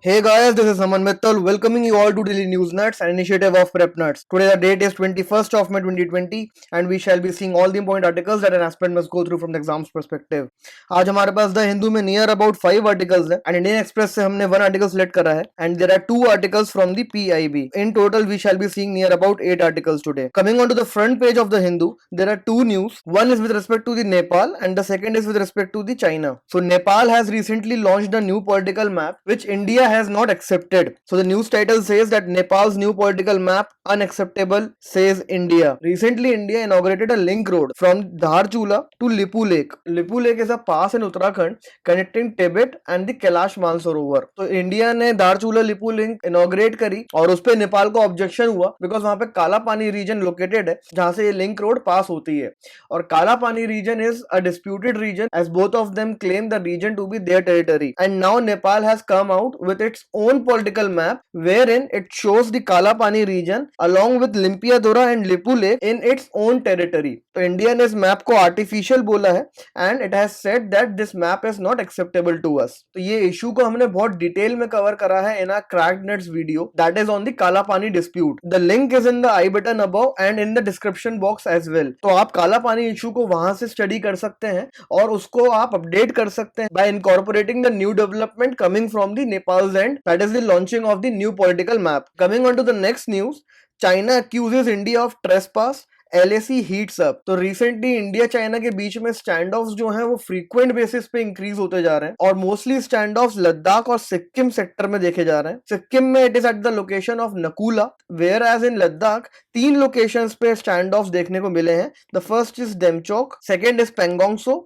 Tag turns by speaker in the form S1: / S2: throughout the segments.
S1: Hey guys, this is Aman Mittal welcoming you all to Daily News Nuts, an initiative of PrepNuts. Today the date is 21st of May 2020 and we shall be seeing all the important articles that an aspirant must go through from the exams perspective. आज हमारे पास the Hindu में near about 5 articles है and Indian Express से हमने 1 article select करा है and there are 2 articles from the PIB. In total we shall be seeing near about 8 articles today. Coming on to the front page of the Hindu, there are 2 news. One is with respect to the Nepal and the second is with respect to the China. So Nepal has recently launched a new political map which India has not accepted. So the news title says that Nepal's new political map unacceptable, says India. Recently India inaugurated a link road from Thar to Lipu Lake. Lipu Lake is a pass in Uttarakhand connecting Tibet and the Kailash Mansarovar. तो India ने Dharchula Lipu link inaugurate करी और उस पे नेपाल को objection हुआ because वहां पे काला पानी रीजन लोकेटेड है जहां से ये लिंक रोड पास होती है और Kalapani region is a disputed region as both of them claim the region to be their territory and now Nepal has come out with its own political map wherein it shows the Kalapani region along with Limpiadora and Lipu Lake in its own territory. तो India ने इस map को artificial बोला है and it has said that this map is not acceptable to us. तो ये issue को हमने बहुत डिटेल में कवर करा है in a cracked nets video that is on the Kalapani dispute. The link is in the I button above and in the description box as well. तो आप कालापानी इशू को वहां से स्टडी कर सकते हैं और उसको आप अपडेट कर सकते हैं bye incorporating the new development coming from the Nepal's end, that is the launching of the new political map. Coming on to the next news, China accuses India of trespass. LAC heats up. तो recently India China के बीच में stand offs जो हैं वो frequent basis पे increase होते जा रहे हैं और मोस्टली स्टैंड ऑफ्स लद्दाख और सिक्किम सेक्टर में देखे जा रहे हैं. सिक्किम में it is at the location of Nakula whereas in Ladakh 3 locations पे स्टैंड ऑफ्स देखने को मिले हैं. The first is Demchok, second is Pangong Tso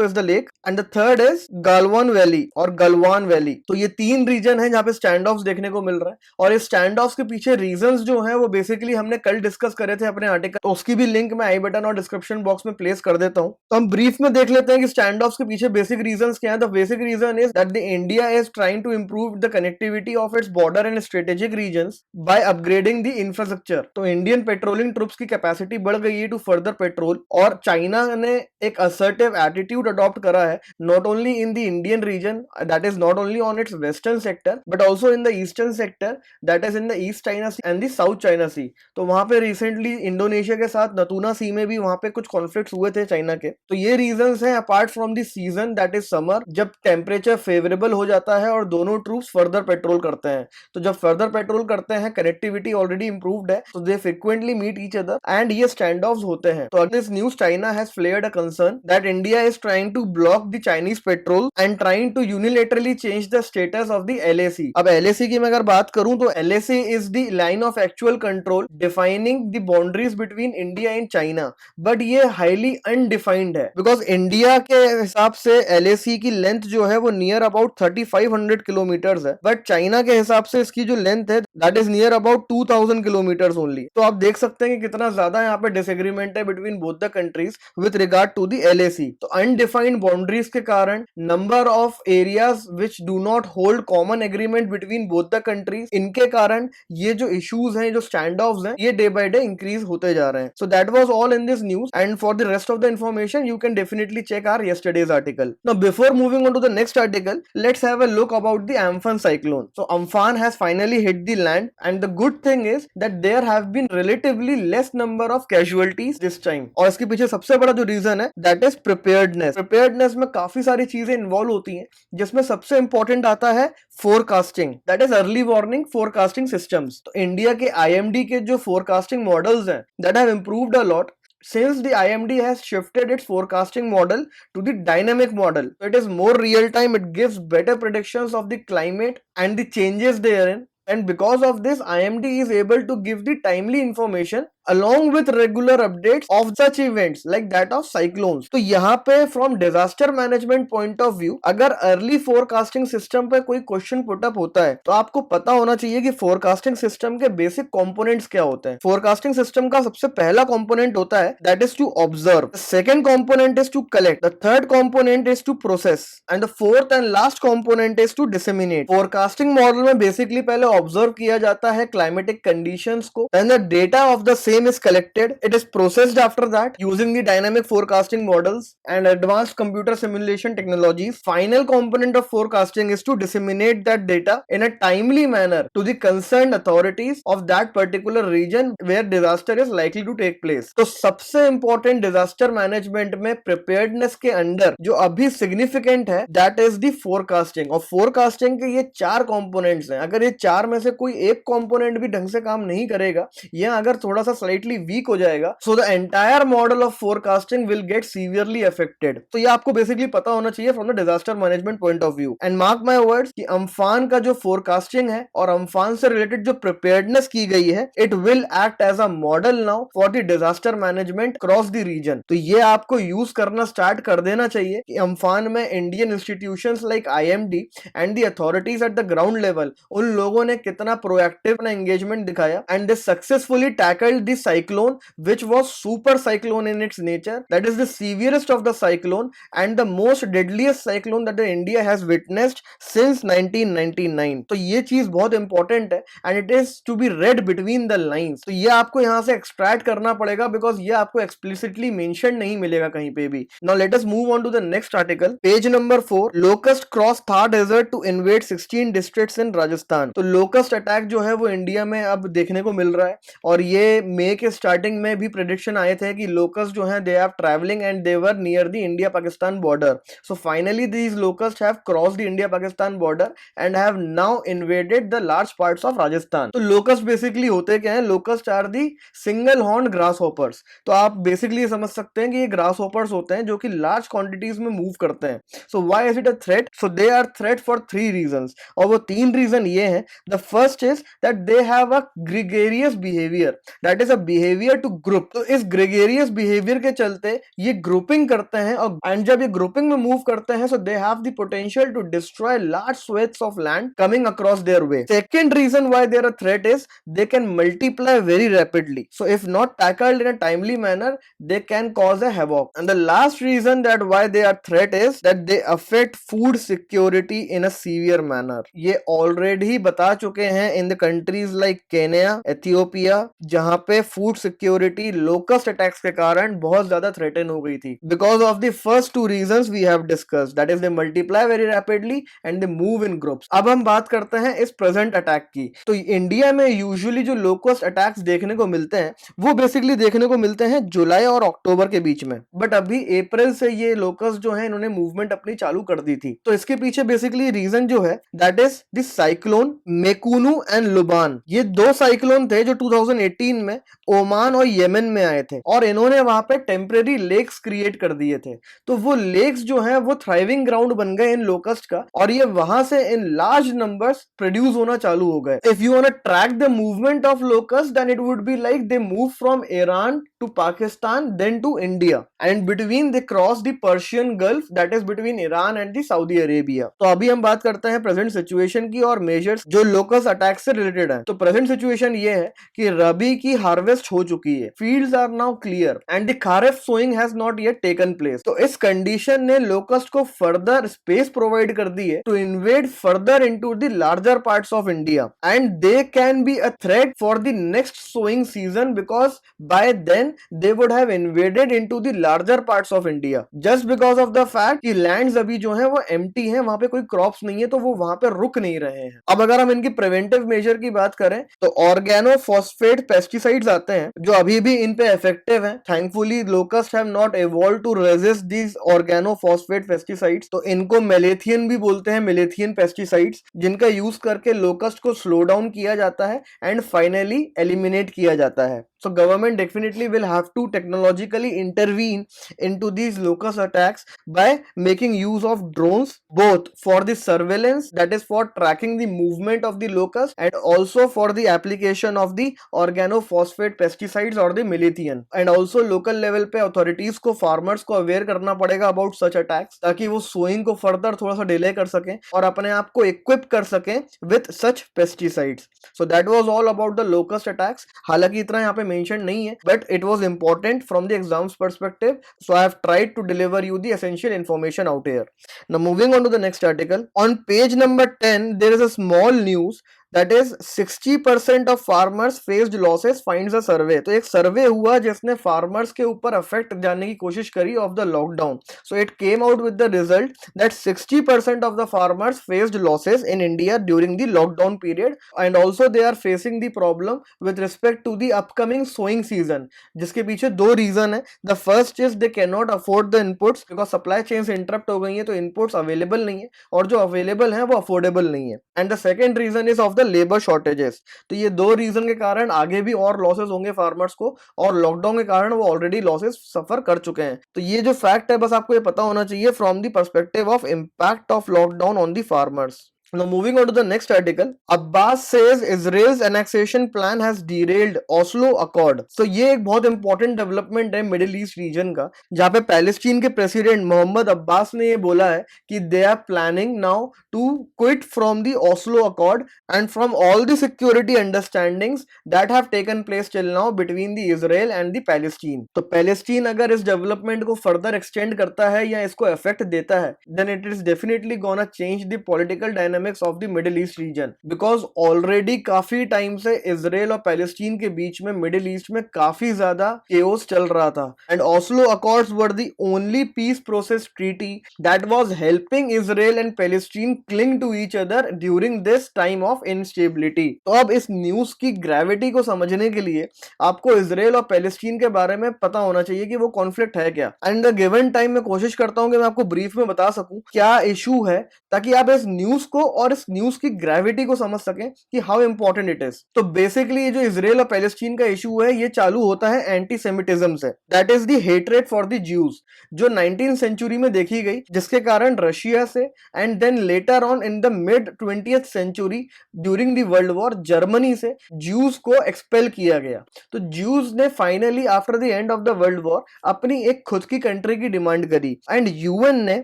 S1: is the lake and the third is Galwan Valley और गलवान वैली. तो ये 3 रीजन है जहां पे स्टैंड ऑफ्स देखने को मिल रहा है और इस स्टैंड ऑफ्स के पीछे रीजंस जो हैं वो बेसिकली हमने कल डिस्कस करे थे अपने आर्टिकल, तो उसकी भी लिंक मैं आई बटन और डिस्क्रिप्शन बॉक्स में प्लेस कर देता हूं. तो हम ब्रीफ में देख लेते हैं कि स्टैंड ऑफ्स के पीछे बेसिक रीजंस क्या है. The basic reason is that the India is trying to improve the connectivity of its border and strategic reasons by upgrading the infrastructure. तो इंडियन पेट्रोलिंग ट्रूप्स की कैपेसिटी बढ़ गई है to further patrol और China ने एक assertive attitude adopt करा है not only in the Indian region, that is not only on its western sector but also in the eastern sector, that is in the East China Sea and the South China Sea. तो वहां पे recently Indonesia के साथ नतूना सी में भी वहां पे कुछ कॉन्फ्लिक्ट्स हुए थे चाइना के. तो ये रीजंस हैं apart from the season that is summer, जब टेम्परेचर फेवरेबल हो जाता है और दोनों ट्रूप्स फर्दर पेट्रोल करते हैं. तो जब फर्दर पेट्रोल करते हैं कनेक्टिविटी ऑलरेडी इंप्रूव्ड है तो they frequently meet each other and ये स्टैंड ऑफ्स होते हैं. तो this news China has flared a concern that India is trying to block the Chinese petrol and trying to unilaterally change the status of the LAC. अब LAC की मैं अगर बात करूं तो LAC is the line of actual control defining the boundaries between India and China. But ये highly undefined है because India के हिसाब से LAC की लेंथ जो है वो नियर अबाउट 3500 किलोमीटर्स है बट चाइना के हिसाब से इसकी जो लेंथ है that is near about 2000 kilometres only. तो आप देख सकते हैं कि कितना ज्यादा यहाँ पे डिसएग्रीमेंट है between both the countries with regard to the LAC. तो अनडिफाइंड बाउंड्रीज के कारण number of areas which do not hold common agreement between both the countries, इनके कारण ये जो इश्यूज हैं, जो स्टैंड ऑफ्स हैं, ये डे बाय डे इंक्रीज होते जा रहे हैं. So that was all in this news and for the rest of the information you can definitely check our yesterday's article. Now before moving on to the next article let's have a look about the Amphan cyclone. So Amphan has finally hit the land and the good thing is that there have been relatively less number of casualties this time. और इसके पीछे सबसे बड़ा जो reason है that is preparedness. Preparedness में काफी सारी चीजें इन्वॉल्व होती हैं जिसमें सबसे इंपॉर्टेंट आता है forecasting, that is early warning forecasting systems. तो इंडिया के IMD के जो फोरकास्टिंग मॉडल्स हैं that have improved a lot since the IMD has shifted its forecasting model to the dynamic model. So it is more real time, it gives better predictions of the climate and the changes therein. And because of this, IMD is able to give the timely information along with regular updates of such events like that of cyclones. तो यहाँ पे from disaster management point of view अगर early forecasting system पे कोई question put up होता है तो आपको पता होना चाहिए कि forecasting system के basic components क्या होते हैं. forecasting system का सबसे पहला component होता है that is to observe, the second component is to collect, the third component is to process and the fourth and last component is to disseminate. forecasting model में basically पहले observe किया जाता है क्लाइमेटिक कंडीशंस को, and the data of the same is collected, it is processed after that using the dynamic forecasting models and advanced computer simulation technologies. Final component of forecasting is to disseminate that data in a timely manner to the concerned authorities of that particular region where disaster is likely to take place. तो सबसे important disaster management में preparedness के अंदर जो अभी significant है that is the forecasting. और forecasting के ये चार components हैं. अगर ये चार में से कोई एक component भी ढंग से काम नहीं करेगा या अगर थोड़ा सा slightly weak हो जाएगा, so the entire model of forecasting will get severely affected. तो ये आपको basically पता होना चाहिए from the disaster management point of view. And mark my words कि अम्फान का जो forecasting है और अम्फान से related जो preparedness की गई है, it will act as a model now for the disaster management across the region. तो ये आपको यूज करना स्टार्ट कर देना चाहिए कि अम्फान में Indian institutions like IMD and the authorities at the ground level उन लोगों ने कितना प्रोएक्टिव एंगेजमेंट दिखाया and they successfully tackled the cyclone which was super cyclone in its nature, that is the severest of the cyclone and the most deadliest cyclone that India has witnessed since 1999. तो ये चीज बहुत important है and it is to be read between the lines. तो ये आपको यहां से एक्सट्रैक्ट करना पड़ेगा बिकॉज ये आपको एक्सप्लिसिटली मेंशन नहीं मिलेगा कहीं पे भी. Now let us move on to the next article. Page number 4. Locust cross Thar desert to invade 16 districts in Rajasthan. तो लोकस्ट अटैक जो है वो इंडिया में अब देखने को मिल रहा है और ये मई के स्टार्टिंग में भी प्रेडिक्शन आए थे कि लोकस्ट जो है they are travelling and they were near the India Pakistan border. So finally these locust have crossed the India Pakistan border and have now invaded the large parts of Rajasthan. तो लोकस्ट बेसिकली होते क्या है? Locust are the single horn grasshoppers. तो आप basically समझ सकते हैं कि ये ग्रास हॉपर्स होते हैं जो कि लार्ज क्वांटिटीज में मूव करते हैं. So why is it a threat? So they are threat for 3 reasons और वो 3 रीजन ये हैं. The first is that they have a gregarious behaviour, that is a behaviour to group. तो इस gregarious behaviour के चलते ये ग्रुपिंग करते हैं और एंड जब ये ग्रुपिंग में मूव करते हैं so they have the potential to destroy large swaths of land coming across their way. Second reason why they are a threat is they can multiply very rapidly. So if not tackled in a timely manner, they can cause a havoc. And the last reason that why they are threat is that they affect food security in a severe manner. ये already बता चुके हैं in the countries like Kenya, Ethiopia, जहां पे food security locust attacks के कारण बहुत ज्यादा threaten हो गई थी. Because of the first 2 reasons we have discussed, that is they multiply very rapidly and they move in groups. अब हम बात करते हैं इस present attack की. तो इंडिया में यूजुअली जो लोकस्ट अटैक्स देखने को मिलते हैं वो बेसिकली देखने को मिलते हैं जुलाई और अक्टूबर के बीच में. बट अभी अप्रैल से ये लोकस्ट जो है इन्होंने मूवमेंट अपनी चालू कर दी थी. तो इसके पीछे बेसिकली रीजन जो है that is this cyclone Mekunu and Luban. ये 2 साइक्लोन थे जो 2018 में ओमान और येमेन में आए थे और इन्होंने वहां पे टेम्परेरी लेक्स क्रिएट कर दिए थे. तो वो लेक्स जो है वो थ्राइविंग ग्राउंड बन गए इन लोकस्ट का और ये वहां से इन लार्ज नंबर्स प्रोड्यूस होना चालू हो गए. If you want to track the movement of locusts, then it would be like they move from Iran to Pakistan then to India and between they cross the Persian Gulf, that is between Iran and the Saudi Arabia. तो अभी हम बात करते हैं present situation की और measures जो locust attack से रिलेटेड है. तो प्रेजेंट सिचुएशन ये है कि रबी की हार्वेस्ट हो चुकी है, fields are now clear and the kharif sowing has not yet taken place. तो इस कंडीशन ने लोकस्ट को फर्दर स्पेस प्रोवाइड कर दी है to invade further into the larger parts of India and they can be a threat for the next sowing season because by then they would have invaded into the larger parts of India just because of the fact कि lands अभी जो है वो empty है, वहां पे कोई crops नहीं है तो वो वहां पे रुक नहीं रहे हैं. अब अगर हम इनकी preventive measure की बात करें तो organophosphate pesticides आते हैं जो अभी भी इन पे effective हैं. Thankfully locusts have not evolved to resist these organophosphate pesticides. तो इनको मेलेथियन भी बोलते हैं, मेलेथियन पेस्टिसाइड्स, जिनका यूज करके लोकस्ट को स्लो डाउन किया जाता है एंड फाइनली एलिमिनेट किया जाता है. So government definitely will have to technologically intervene into these locust attacks by making use of drones both for the surveillance, that is for tracking the movement of the locust, and also for the application of the organophosphate pesticides or the malathion. And also local level पे authorities को farmers को aware करना पड़ेगा about such attacks ताकि वो sowing को further थोड़ा सा delay कर सकें और अपने आप को equip कर सकें with such pesticides. So that was all about the locust attacks. हालांकि इतना यहाँ पे mentioned नहीं है, but it was important from the exams perspective, so I have tried to deliver you the essential information out here. Now moving on to the next article. On page number 10 there is a small news that is 60% of farmers faced losses finds a survey. तो एक सर्वे हुआ जिसने farmers के ऊपर effect जानने की कोशिश करी of the lockdown. So it came out with the result that 60% of the farmers faced losses in India during the lockdown period and also they are facing the problem with respect to the upcoming sowing season. जिसके पीछे दो reason है। The first is they cannot afford the inputs because supply chains interrupt हो गई है, तो inputs available नहीं है और जो अवेलेबल है वो अफोर्डेबल नहीं है। And the second reason is of the labour shortages. तो ये दो रीजन के कारण आगे भी और लॉसेस होंगे फार्मर्स को, और लॉकडाउन के कारण वो ऑलरेडी लॉसेस सफर कर चुके हैं। तो ये जो फैक्ट है बस आपको ये पता होना चाहिए from the perspective of impact of lockdown on the farmers. Now moving on to the next article, Abbas says Israel's annexation plan has derailed Oslo Accord. So ये एक बहुत इंपॉर्टेंट डेवलपमेंट है मिडिल ईस्ट रीजन का, जहाँ पे Palestine के president Mohammad Abbas ने ये बोला है कि they are planning now to quit from the Oslo accord and from all the security understandings that have taken place till now between the Israel and the Palestine. तो पैलेस्टीन अगर इस development को further extend करता है या इसको effect देता है, then it is definitely gonna change the political dynamics of the Middle East region, because already काफी टाइम से इजराइल और पैलेस्टीन के बीच में मिडिल ईस्ट में काफी ज्यादा केओस चल रहा था। And Oslo accords were the only peace process treaty that was helping Israel and Palestine cling to each other during this time of instability. तो अब इस न्यूज की ग्रेविटी को समझने के लिए आपको इजराइल और पैलेस्टीन के बारे में पता होना चाहिए कि वो कॉन्फ्लिक्ट है क्या। एंड द गिवन टाइम मैं कोशिश करता हूं कि मैं आपको ब्रीफ में बता सकूं क्या इशू है, ताकि आप इस न्यूज को और इस न्यूज की ग्रेविटी को समझ सकें कि हाउ इंपॉर्टेंट इट इज। तो बेसिकली ये जो इजराइल और पैलेस्टीन का इशू है ये चालू होता है एंटीसेमिटिज्म से, that is the hatred for the Jews, जो 19th सेंचुरी में देखी गई, जिसके कारण रशिया से and then later on in the mid 20th century during the world war Germany से ज्यूज को एक्सपेल किया गया। तो ज्यूज ने finally after the end of the world war अपनी एक खुद की कंट्री की डिमांड करी एंड यूएन ने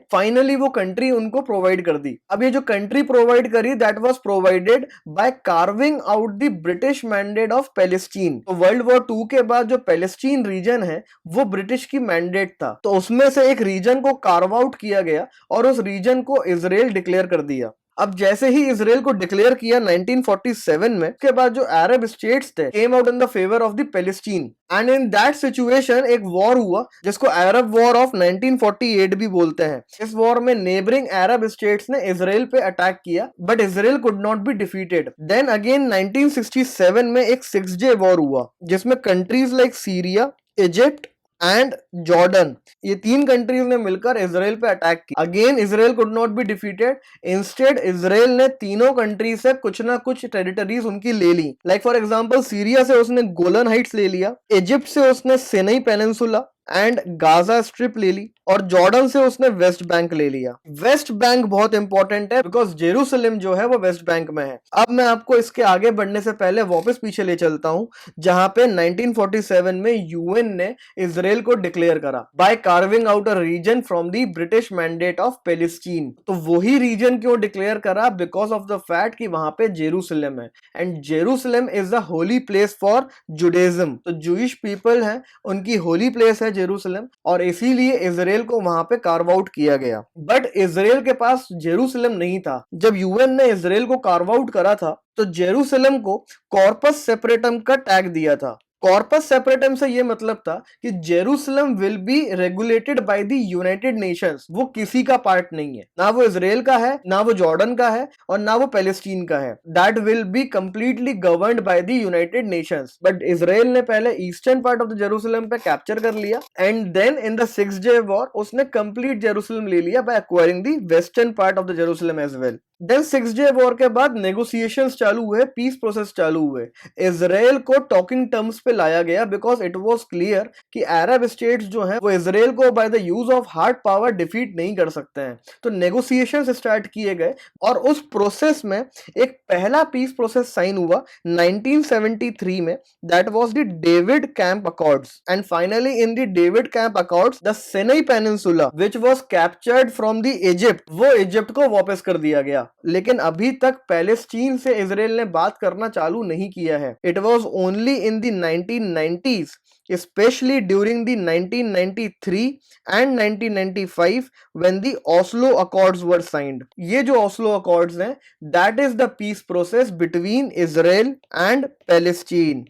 S1: फाइनली वो कंट्री उनको प्रोवाइड कर दी। अब ये जो कंट्री प्रोवाइड करी that was provided by carving out the British mandate of Palestine. तो वर्ल्ड वॉर 2 के बाद जो पैलेस्टीन रीजन है वो ब्रिटिश की मैंडेट था, तो उसमें से एक रीजन को कार्व आउट किया गया और उस रीजन को इजराइल डिक्लेयर कर दिया। अब जैसे ही इजराइल को डिक्लेयर किया 1947 में, उसके बाद जो अरब स्टेट्स थे came out in the favour of the Palestine and in that situation एक वॉर हुआ जिसको अरब वॉर ऑफ 1948 भी बोलते हैं। इस वॉर में नेबरिंग अरब स्टेट्स ने इजराइल पे अटैक किया but Israel could not be defeated. Then again 1967 में एक 6 डे वॉर हुआ जिसमें countries like Syria, Egypt and Jordan, ये 3 कंट्रीज ने मिलकर इजराइल पे अटैक किया। Again Israel could not be defeated, instead Israel ने तीनों कंट्री से कुछ ना कुछ टेरिटरीज उनकी ले ली। लाइक फॉर एग्जांपल सीरिया से उसने गोलन हाइट्स ले लिया, इजिप्ट से उसने Sinai peninsula and Gaza strip ले ली, और जॉर्डन से उसने वेस्ट बैंक ले लिया। वेस्ट बैंक बहुत इंपॉर्टेंट है बिकॉज जेरूसलम जो है वो वेस्ट बैंक में है। अब मैं आपको इसके आगे बढ़ने से पहले वापस पीछे ले चलता हूं, जहां पे 1947 में यूएन ने इजराइल को डिक्लेयर करा by carving out a region from the British mandate of Palestine. तो वही रीजन क्यों डिक्लेयर करा? बिकॉज ऑफ द फैक्ट कि वहां पे जेरूसलम है and Jerusalem is the holy place for Judaism. तो जूइश पीपल है, उनकी होली प्लेस है जेरूसलम, और इसीलिए इजराइल को वहां पे कार्व आउट किया गया। बट इजराइल के पास जेरूसलम नहीं था। जब यूएन ने इजराइल को कार्व आउट करा था तो जेरूसलम को कॉर्पस सेपरेटम का टैग दिया था। कॉर्पस सेपरेटम से ये मतलब था कि Jerusalem will be regulated by the United Nations, वो किसी का पार्ट नहीं है, ना वो इजराइल का है, ना वो जॉर्डन का है, और ना वो पैलेस्टीन का है। That will be completely governed by the United Nations. But Israel ने पहले eastern part of the Jerusalem पे कैप्चर कर लिया and then in the 6 day war उसने कंप्लीट जेरूसलम ले लिया by acquiring the western part of the Jerusalem as well. Then 6 day war के बाद नेगोशिएशंस चालू हुए, पीस प्रोसेस चालू हुए। इजराइल को टॉकिंग टर्म्स पे लाया गया बिकॉज इट वाज क्लियर कि अरब स्टेट्स जो हैं वो इजराइल को by the use of hard power defeat नहीं कर सकते हैं। तो नेगोशिएशंस स्टार्ट किए गए और उस प्रोसेस में एक पहला पीस प्रोसेस साइन हुआ 1973 में, that was the David camp accords. And finally in the David camp accords the Sinai peninsula which was captured from the Egypt, वो इजिप्ट को वापस कर दिया गया। लेकिन अभी तक पैलेस्टीन से इजराइल ने बात करना चालू नहीं किया है। It was only in the 1990s especially during the 1993 and 1995 when the Oslo Accords were signed. ये जो Oslo Accords हैं, that is the peace process between Israel and Palestine.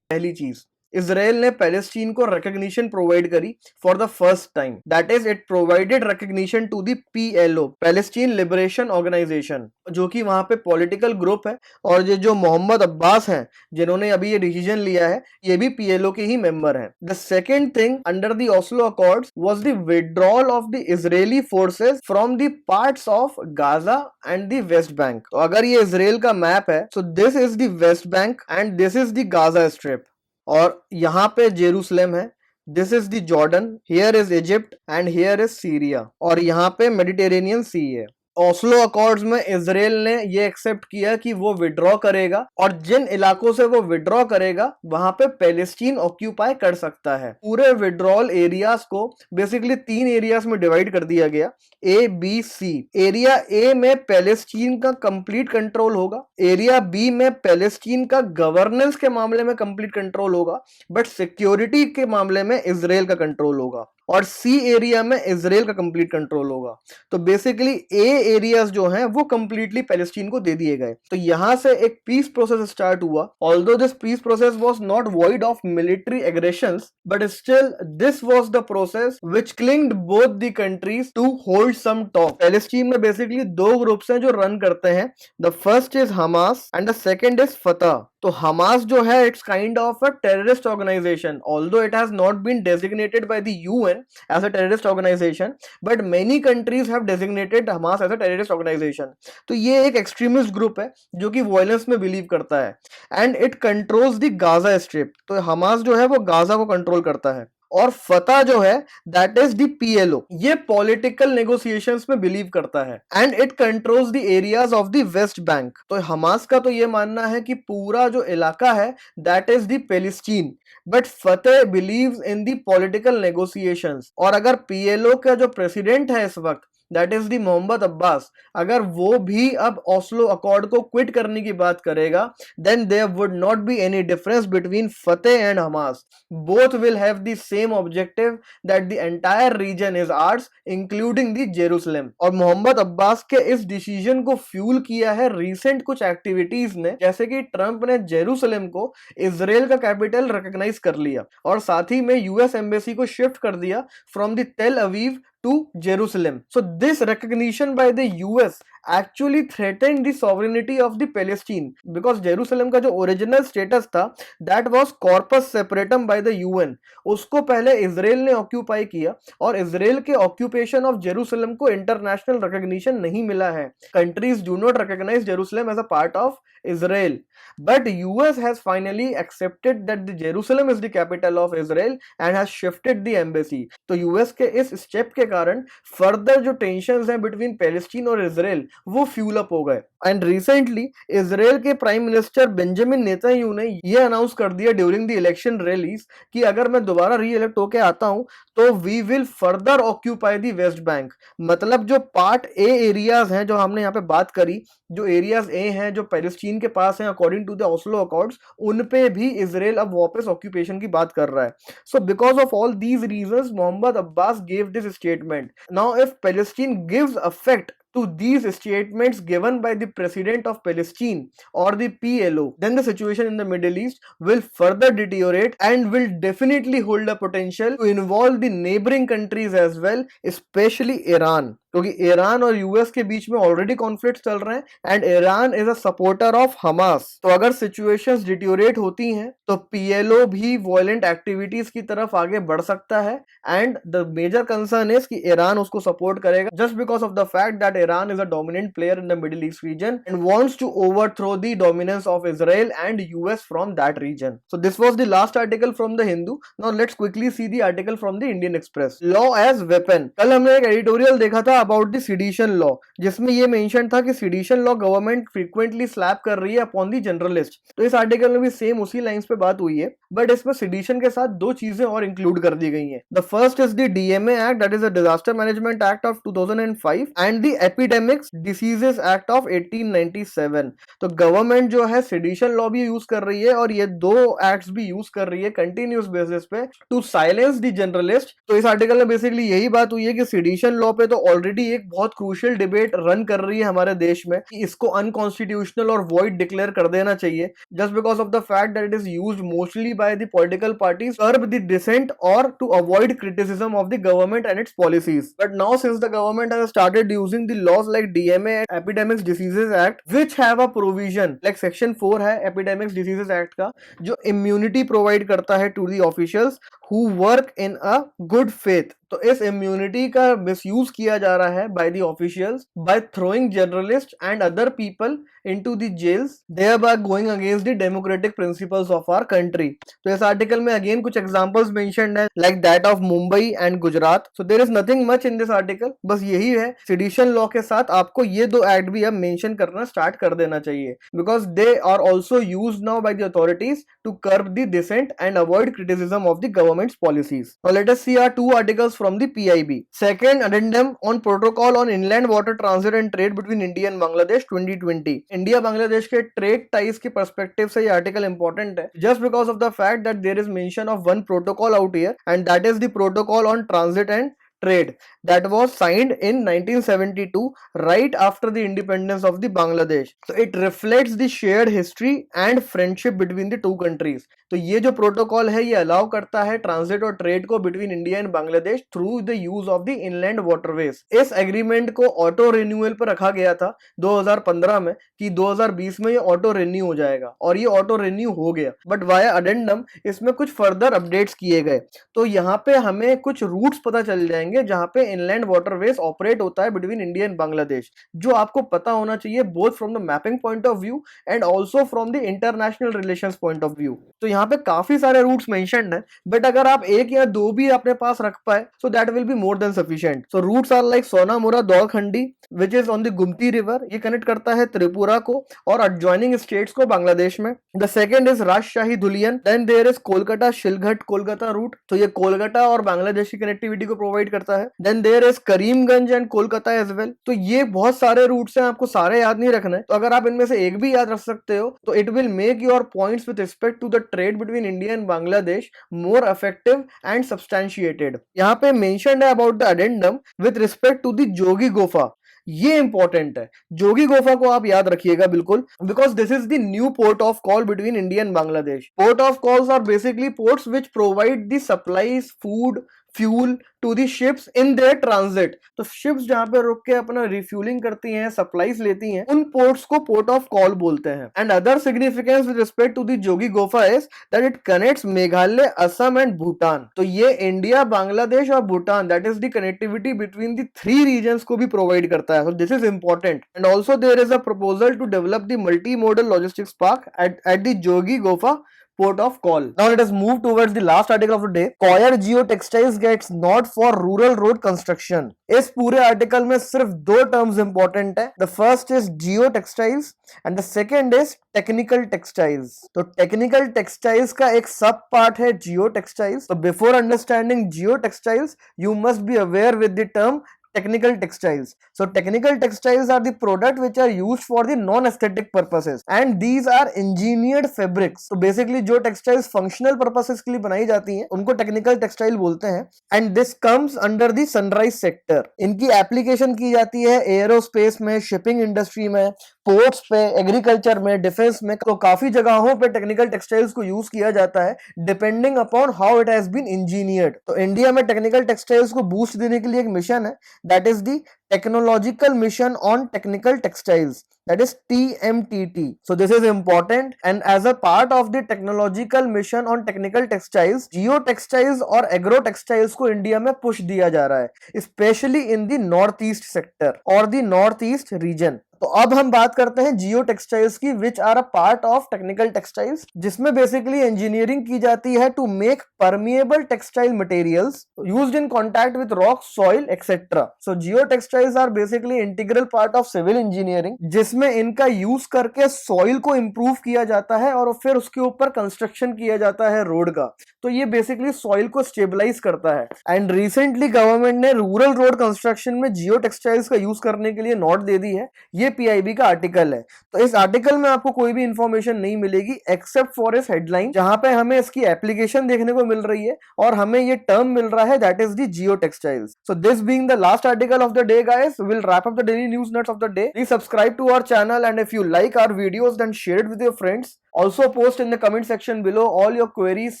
S1: पहली चीज, इसराइल ने पैलेस्टीन को रिकॉग्निशन प्रोवाइड करी for the first time, that is it provided recognition to the PLO, Palestine Liberation Organisation, जो कि वहां पे पॉलिटिकल ग्रुप है, और ये जो मोहम्मद अब्बास हैं जिन्होंने अभी ये डिसीजन लिया है, ये भी पीएलओ के ही मेंबर हैं. The second thing under the Oslo accords was the withdrawal of the Israeli forces from the parts of Gaza and the West bank. तो अगर ये इजराइल का मैप है, so this is the West bank and this is the Gaza strip, और यहाँ पे Jerusalem है, this is the Jordan, here is Egypt and here is Syria, और यहाँ पे मेडिटेरेनियन सी है. ओस्लो अकॉर्ड्स में इजराइल ने ये एक्सेप्ट किया कि वो विड्रॉ करेगा, और जिन इलाकों से वो विड्रॉ करेगा वहां पे पैलेस्टीन ऑक्यूपाई कर सकता है. पूरे विड्रॉल एरियाज को बेसिकली 3 एरियाज में डिवाइड कर दिया गया, A B C. Area A में पैलेस्टीन का कंप्लीट कंट्रोल होगा, एरिया बी में पैलेस्टीन का गवर्नेंस के मामले में कंप्लीट कंट्रोल होगा, बट सिक्योरिटी के मामले में इजराइल का कंट्रोल होगा, और सी एरिया में इजराइल का कंप्लीट कंट्रोल होगा. तो बेसिकली ए एरियाज जो हैं वो कंप्लीटली पैलेस्टीन को दे दिए गए. तो यहां से एक पीस प्रोसेस स्टार्ट हुआ. Although this peace process was not void of military aggressions, but still this was the process which clinged both the countries to hold some talk. Palestine में basically 2 groups हैं जो run करते हैं. The first is Hamas and the second is Fatah. तो Hamas जो है it's kind of a terrorist organization, although it has not been designated by the UN as a terrorist organization, but many countries have designated Hamas as a terrorist organization. तो ये एक extremist group है जो कि violence में believe करता है, and it controls the Gaza Strip. तो हमास जो है वो गाजा को कंट्रोल करता है, और फतह जो है दैट इज द पीएलओ, ये पॉलिटिकल नेगोशिएशंस में बिलीव करता है, and it controls the areas of the West bank. तो हमास का तो ये मानना है कि पूरा जो इलाका है that is the Palestine, but Fatah believes in the political negotiations. और अगर पीएलओ का जो प्रेसिडेंट है इस वक्त that is the Mohammad Abbas, अगर वो भी अब ओस्लो अकॉर्ड को क्विट करने की बात करेगा, then there would not be any difference between Fatah and Hamas. Both will have the same objective that the entire region is arts including the Jerusalem. और मोहम्मद अब्बास के इस डिसीजन को fuel किया है रीसेंट कुछ एक्टिविटीज ने, जैसे कि ट्रंप ने जेरूसलम को इजराइल का कैपिटल रिकॉग्नाइज कर लिया, और साथ ही में यूएस एम्बेसी को शिफ्ट कर दिया from the Tel Aviv to Jerusalem. So this recognition by the US actually threatened the sovereignty of the Palestine, because Jerusalem का जो ओरिजिनल स्टेटस था that was corpus separatum by the UN. उसको पहले Israel ने occupy किया, और Israel के occupation of Jerusalem को इंटरनेशनल रिकॉग्निशन नहीं मिला है. Countries do not recognise Jerusalem as a part of Israel, but US has finally accepted that the Jerusalem is the capital of Israel and has shifted the embassy. तो US के इस step के कारण further जो tensions हैं between Palestine और Israel वो fuel up हो गए. एंड रिसेंटली इजराइल के प्राइम मिनिस्टर बेंजामिन नेतन्याहू ने ये अनाउंस कर दिया ड्यूरिंग द इलेक्शन रैलीज कि अगर मैं दोबारा री इलेक्ट होके आता हूं तो we will further occupy the West Bank. मतलब जो पार्ट ए एरियाज हैं जो हमने यहाँ पे बात करी, जो एरियाज ए हैं जो पैलेस्टीन के पास हैं according to the Oslo accords, उन पे भी इजराइल अब वापस ऑक्यूपेशन की बात कर रहा है. So because of all these reasons Mohammad Abbas gave this statement. Now if Palestine gives affect to these statements given by the president of Palestine or the PLO, then the situation in the Middle East will further deteriorate and will definitely hold a potential to involve the neighboring countries as well, especially Iran. क्योंकि Iran और US के बीच में already conflict चल रहे हैं and Iran is a supporter of Hamas. तो अगर सिचुएशंस डिटोरिएट होती हैं तो पीएलओ भी वायलेंट एक्टिविटीज की तरफ आगे बढ़ सकता है, and the major concern is कि ईरान उसको सपोर्ट करेगा just because of the fact that Iran is a dominant player in the Middle East region and wants to overthrow the dominance of Israel and US from that region. So this was the last article from the Hindu. Now let's quickly see the article from the Indian Express. Law as weapon. कल हमने एक editorial देखा था about the sedition law, जिसमें ये mention था कि sedition law government frequently slap कर रही है अपॉन दी जनरलिस्ट। तो इस आर्टिकल में भी सेम उसी लाइंस पे बात हुई है, बट इसमें सेडिशन के साथ दो चीजें और इंक्लूड कर दी गई हैं। The first is the DMA act, that is the disaster management act of 2005 and the epidemics diseases act of 1897। तो गवर्नमेंट जो है सेडिशन लॉ भी यूज कर रही है और ये दो एक्ट्स भी यूज कर रही है कंटिन्यूस बेसिस पे टू साइलेंस द जर्नलिस्ट। तो इस आर्टिकल में बेसिकली यही बात हुई है कि सेडिशन लॉ पे तो ऑलरेडी एक बहुत क्रूशियल डिबेट रन कर रही है हमारे देश में कि इसको अनकॉन्स्टिट्यूशनल और वॉइड डिक्लेयर कर देना चाहिए, just because of the fact that it is used mostly by the political parties curb the dissent और to avoid criticism of the government and its policies. But now since the government has started using the laws like DMA and epidemics diseases act which have a provision like section 4 है epidemics diseases act का, जो immunity provide करता है to the officials who work in a good faith. तो इस immunity का misuse किया जा रहा है by the officials by throwing journalist and other people into the jails, thereby going against the democratic principles of our country. तो इस article में अगेन कुछ एग्जांपल्स मेंशन्ड है like that of Mumbai and Gujarat. so there is nothing much in this article, बस यही है sedition law के साथ आपको ये दो एक्ट भी अब मेंशन करना स्टार्ट कर देना चाहिए because they are also used now by the authorities to curb the dissent and avoid criticism of the government's policies. Now let us see our two articles from the PIB. Second, addendum on protocol on inland water transit and trade between India and Bangladesh 2020. India Bangladesh के trade ties के perspective से ये article important है just because of the fact that there is mention of one protocol out here and that is the protocol on transit and trade that was signed in 1972 right after the independence of the Bangladesh. So it reflects the shared history and friendship between the two countries. तो ये जो protocol है ये allow करता है transit और trade को between India and Bangladesh through the use of the inland waterways. इस एग्रीमेंट को ऑटो रिन्यूअल पर रखा गया था 2015 में कि 2020 में ये ऑटो रिन्यू हो जाएगा और ये ऑटो रिन्यू हो गया, बट वाया अडेंडम इसमें कुछ फर्दर अपडेट्स किए गए। तो यहाँ पे हमें कुछ रूट्स पता चल जाएंगे जहां पे इनलैंड वाटरवेज ऑपरेट होता है बिटवीन इंडिया एंड बांग्लादेश, जो आपको पता होना चाहिए both from the mapping point of view and also from the international relations point of view. तो यहाँ पे काफी सारे रूट्स मेंशन्ड है, बट अगर आप एक या दो भी अपने पास रख पाए so that will be more than sufficient. So routes are like Sonamura Daulkhandi which is on the Gumti river, ये कनेक्ट करता है त्रिपुरा को और एडजॉइनिंग स्टेट्स को बांग्लादेश में। The second is Rajshahi Dhulian, then there is Kolkata Silghat Kolkata route, तो ये कोलकाता और बांग्लादेश की कनेक्टिविटी को प्रोवाइड करता है। Then there is Karimganj and Kolkata as well. तो ये बहुत सारे रूट्स हैं, आपको सारे याद नहीं रखना है, तो अगर आप इनमें से एक भी याद रख सकते हो तो it will make your points with respect to the trade between India and Bangladesh more effective and substantiated. यहाँ पे मेंशन्ड है about the addendum with respect to the Jogighopa, ये इंपॉर्टेंट है। जोगी गुफा को आप याद रखिएगा बिल्कुल, because this is the new port of call between India and Bangladesh. Port of calls are basically ports which provide the supplies food fuel to the ships in their transit. तो ships जहां पे रुक के अपना रिफ्यूलिंग करती हैं, supplies लेती हैं, उन पोर्ट्स को पोर्ट ऑफ कॉल बोलते हैं। And other significance with respect to the Jogighopa is that it connects Meghalaya, Assam and Bhutan. तो ये इंडिया, बांग्लादेश और Bhutan, that is the connectivity between the three regions को भी प्रोवाइड करता है। So this is important. And also there is a proposal to develop the multimodal logistics park at the Jogighopa port of call. Now let us move towards the last article of the day. Coir Geo textiles gets nod for rural road construction. इस पूरे article में सिर्फ दो terms important है। The first is Jio textiles and the second is technical textiles. तो technical textiles का एक सब पार्ट है जियो टेक्सटाइल्स। तो before understanding Jio textiles you must be aware with the term technical textiles. So technical textiles are the product which are used for the non-aesthetic purposes and these are engineered fabrics. So basically जो textiles functional purposes के लिए बनाई जाती हैं उनको technical textile बोलते हैं and this comes under the sunrise sector. इनकी application की जाती है aerospace में, shipping industry में, पोर्ट्स पे, एग्रीकल्चर में, डिफेंस में। तो काफी जगहों पे टेक्निकल टेक्सटाइल्स को यूज किया जाता है depending upon how it has been engineered. तो इंडिया में टेक्निकल टेक्सटाइल्स को बूस्ट देने के लिए एक मिशन है, that is the technological mission on technical textiles, that is TMTT. So this is important and as a part of the technological mission on technical textiles, geo textiles और agro textiles को India में push दिया जा रहा है, especially in the northeast sector or the northeast region. तो अब हम बात करते हैं जियो टेक्सटाइल्स की, which are a part of technical textiles, जिसमें बेसिकली इंजीनियरिंग की जाती है to make permeable textile materials used in contact with rock, soil etcetera. So geotextiles are basically integral part of civil engineering, जिसमें इनका use करके soil को improve किया जाता है और फिर उसके ऊपर कंस्ट्रक्शन किया जाता है रोड का। तो ये बेसिकली सॉइल को स्टेबलाइज करता है। एंड रिसेंटली गवर्नमेंट ने रूरल रोड कंस्ट्रक्शन में जियो टेक्सटाइल्स का यूज करने के लिए नोट दे दी है। ये पीआईबी का आर्टिकल है। तो इस आर्टिकल में आपको कोई भी इंफॉर्मेशन नहीं मिलेगी एक्सेप्ट फॉर इस हेडलाइन, जहां पे हमें इसकी एप्लीकेशन देखने को मिल रही है और हमें ये टर्म मिल रहा है, that is the geotextiles. So this being the last article of the day guys, we will wrap up the daily news nuts of the day. Please subscribe to our channel and if you like our videos then share it with your friends. Also post in the comment section below all your queries,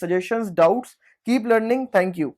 S1: suggestions, doubts. Keep learning. Thank you.